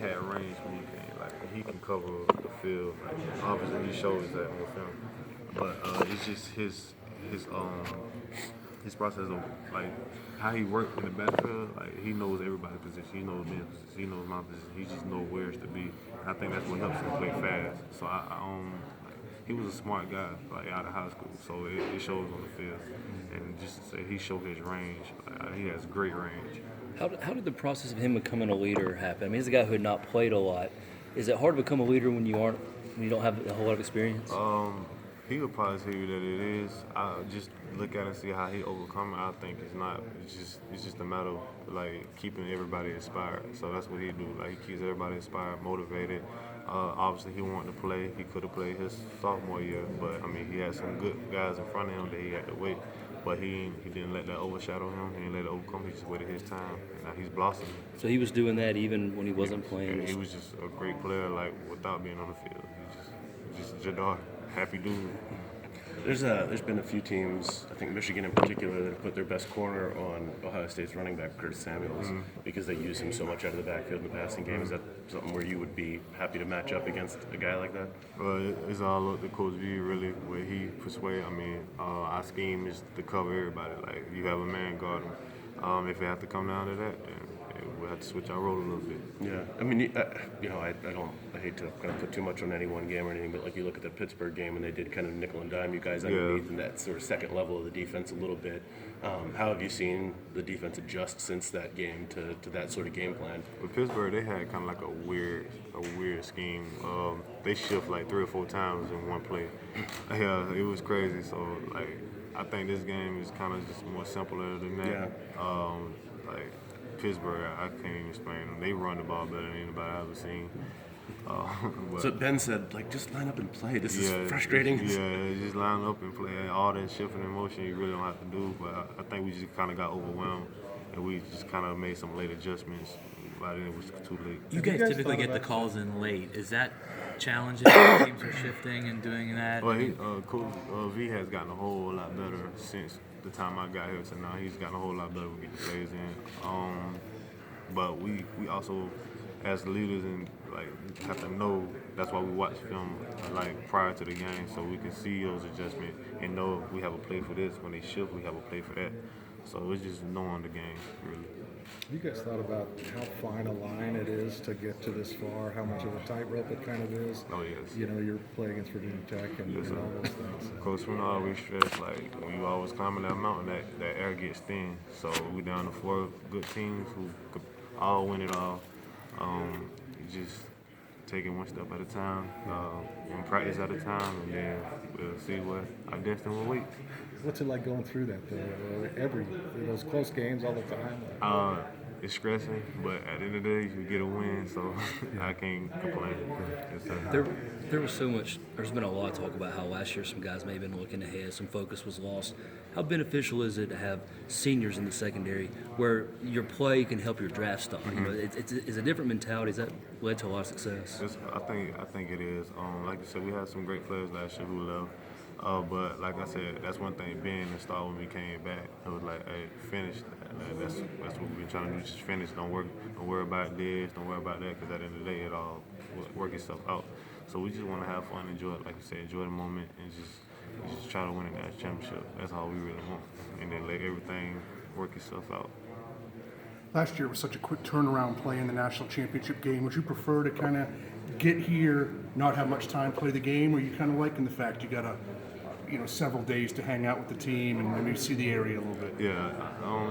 had range when he came. Like he can cover the field. Like, obviously, he shows that on film. But it's just his process of like how he worked in the backfield. Like he knows everybody's position. He knows Ben's position. He knows my position. He just knows where to be. I think that's what helps him play fast. So he was a smart guy, like out of high school, so it shows on the field. And just to say he showed his range, he has great range. How did the process of him becoming a leader happen? I mean, he's a guy who had not played a lot. Is it hard to become a leader when you don't have a whole lot of experience? He would probably tell you that it is. I just look at it and see how he overcome it. I think it's just a matter of like keeping everybody inspired. So that's what he do. Like he keeps everybody inspired, motivated. Obviously, he wanted to play. He could have played his sophomore year, but I mean, he had some good guys in front of him that he had to wait. But he didn't let that overshadow him. He didn't let it overcome. He just waited his time. And now he's blossoming. So he was doing that even when he wasn't playing. He was just a great player, like without being on the field. He just Jadar, happy dude. There's been a few teams, I think Michigan in particular, that have put their best corner on Ohio State's running back, Curtis Samuels, because they use him so much out of the backfield in the passing game. Is that something where you would be happy to match up against a guy like that? It's all up to Coach V, really, where he persuade. I mean, our scheme is to cover everybody. Like, you have a man guard him. If it have to come down to that, then we'll have to switch our role a little bit. Yeah, I mean, I hate to kind of put too much on any one game or anything, but like you look at the Pittsburgh game and they did kind of nickel and dime you guys underneath in that sort of second level of the defense a little bit. How have you seen the defense adjust since that game to that sort of game plan? With Pittsburgh, they had kind of like a weird scheme. They shift like 3 or 4 times in one play. Yeah, it was crazy. So like, I think this game is kind of just more simpler than that. Yeah. Like Pittsburgh, I can't even explain them. They run the ball better than anybody I've ever seen. So Ben said, like, just line up and play. This is frustrating. Yeah, just line up and play. All that shifting in motion you really don't have to do. But I think we just kind of got overwhelmed, and we just kind of made some late adjustments. By then it was too late. You guys typically get the calls in late. Is that challenging? Teams are shifting and doing that. Well, Coach V has gotten a whole lot better since the time I got here to now. He's gotten a whole lot better with getting the plays in. But we also, as leaders, and like have to know. That's why we watch film like prior to the game, so we can see those adjustments and know if we have a play for this. When they shift, we have a play for that. So it's just knowing the game, really. You guys thought about how fine a line it is to get to this far, how much of a tightrope it kind of is? Oh, yes. You know, you're playing against Virginia Tech and, Yes, and all those things. Coach Swin always stressed, like, when you always climbing that mountain, that air gets thin. So we down to 4 good teams who could all win it all. Just taking one step at a time, one practice at a time, and then we'll see what our destiny will wait. What's it like going through that, though? Those close games all the time? It's stressing, but at the end of the day, you get a win, so I can't complain. There was so much. There's been a lot of talk about how last year some guys may have been looking ahead, some focus was lost. How beneficial is it to have seniors in the secondary where your play can help your draft stock? You know, it's a different mentality. Has that led to a lot of success? I think it is. Like you said, we had some great players last year who left. But like I said, that's one thing being the star when we came back. It was like, hey, finish. That's what we've been trying to do. Just finish. Don't worry about this. Don't worry about that. Because at the end of the day, it all work itself out. So we just want to have fun, enjoy it. Like you said, enjoy the moment, and just try to win a national championship. That's all we really want. And then let everything work itself out. Last year was such a quick turnaround play in the national championship game. Would you prefer to kind of get here, not have much time to play the game, or you kind of liking the fact you got several days to hang out with the team and maybe see the area a little bit? Yeah,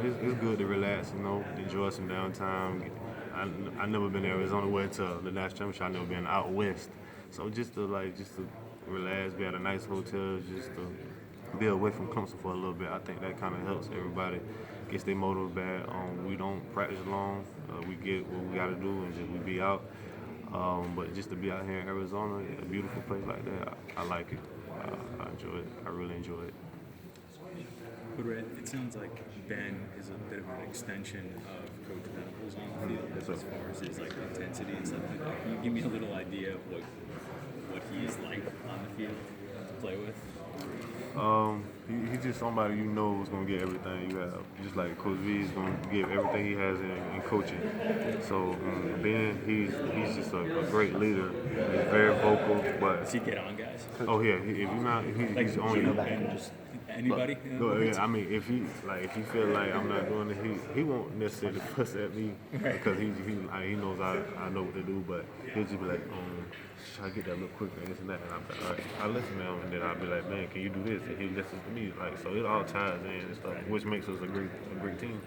it's good to relax, enjoy some downtime. I never been to Arizona, went to the national championship. I never been out west, so just to relax, be at a nice hotel, just to be away from Clemson for a little bit. I think that kind of helps everybody, gets their motive back. We don't practice long. We get what we got to do and we be out. But just to be out here in Arizona, a beautiful place like that, I like it. I enjoy it. I really enjoy it. Cordrea, it sounds like Ben is a bit of an extension of Coach Venables on the field as far as his intensity and stuff like that. Can you give me a little idea of what he is like on the field to play with? He's just somebody you know is gonna get everything you have. Just like Coach V is gonna give everything he has in coaching. So Ben, he's just a great leader. He's very vocal, but Does he get on guys? oh yeah, if you're not, he's on you. Anybody? Yeah, I mean, if he feel like I'm not doing it, he won't necessarily fuss at me because he knows I know what to do, but he'll just be like, try to get that a little quicker and this and that, and I'm like, all right, I listen to him, and then I'll be like, man, can you do this? And he listens to me, like, so it all ties in and stuff, which makes us a great team.